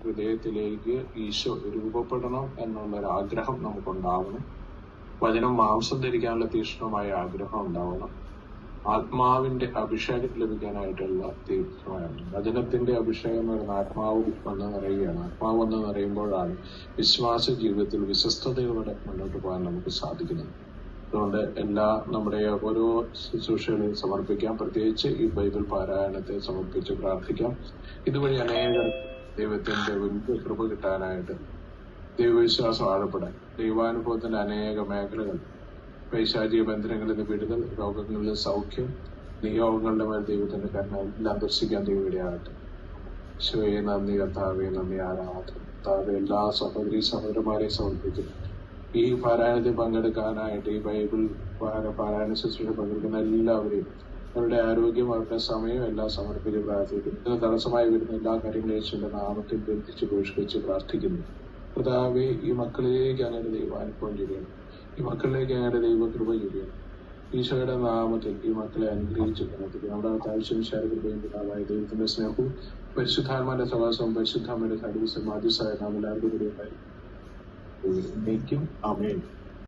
ഹൃദയത്തിലേക്ക് ഈശോ രൂപപ്പെടണം എന്നുള്ളൊരാഗ്രഹം നമുക്കുണ്ടാവണം. വചനം മാംസം ധരിക്കാനുള്ള തീക്ഷ്ണമായ ആഗ്രഹം ഉണ്ടാവണം. ആത്മാവിന്റെ അഭിഷേകം ലഭിക്കാനായിട്ടുള്ള തീക്ഷ്ണമാണ്. വചനത്തിന്റെ അഭിഷേകം എന്ന് പറയുന്ന ആത്മാവ് വന്ന് നിറയുകയാണ്. ആത്മാവ് വന്ന് നിറയുമ്പോഴാണ് വിശ്വാസ ജീവിതത്തിൽ വിശ്വസ്തയോടെ മുന്നോട്ട് പോകാൻ നമുക്ക് സാധിക്കുന്നത്. അതുകൊണ്ട് നമ്മുടെ ഓരോ ശുശ്രൂഷകളെയും സമർപ്പിക്കാം. പ്രത്യേകിച്ച് ഈ ബൈബിൾ പാരായണത്തെ സമർപ്പിച്ച് പ്രാർത്ഥിക്കാം. ഇതുവഴി അനേകർ ദൈവത്തിന്റെ വലിയ കൃപ കിട്ടാനായിട്ട്, ദൈവവിശ്വാസം ആഴപ്പെടാൻ, ദൈവാനുഭവത്തിന്റെ അനേക മേഖലകൾ, പൈശാചിക ബന്ധനങ്ങളിൽ നിന്ന് വിടുതൽ, രോഗങ്ങളിൽ സൗഖ്യം, നിയോഗങ്ങളുടെ മേൽ ദൈവത്തിന്റെ കരുണ എല്ലാം ദർശിക്കാൻ ദൈവമിടയാകട്ടെ. ഈശോയെ നന്ദി, കർത്താവേ നന്ദി, ആരാധന. കർത്താവേ, എല്ലാ സഹോദരി സഹോദരന്മാരെയും സമർപ്പിക്കുന്നു. ഈ പാരായണത്തിൽ പങ്കെടുക്കാനായിട്ട്, ഈ ബൈബിൾ പാരായണ ശുശ്രൂഷ പങ്കെടുക്കുന്ന എല്ലാവരെയും, അവരുടെ ആരോഗ്യം, അവരുടെ സമയം എല്ലാം സമർപ്പിച്ച് പ്രാർത്ഥിക്കുന്നു. ഇതിന് തടസ്സമായി വരുന്ന എല്ലാ കാര്യങ്ങളും യേശുവിന്റെ നാമത്തിൽ ബന്ധിച്ച് ഘോഷിപ്പിച്ച് പ്രാർത്ഥിക്കുന്നു. കർത്താവേ, ഈ മക്കളിലേക്ക് അങ്ങനെ ദൈവാനുഭവം ചെയ്യണം. ഈ മക്കളിലേക്ക് അങ്ങനെ ദൈവകൃപ ചെയ്യണം. ഈശോയുടെ നാമത്തിൽ ഈ മക്കളെ അനുഗ്രഹിച്ച് പ്രാർത്ഥിക്കുന്നു. നമ്മുടെ താഴ്ചയും ശാരീരികയും പിതാവായ ദൈവത്തിന്റെ സ്നേഹവും പരിശുദ്ധാത്മാന്റെ സഹവാസവും പരിശുദ്ധാത്മാന്റെ സർവീസും ആദ്യസായ നാം എല്ലാവരും കൂടി ഉണ്ടായി. ആമേൻ.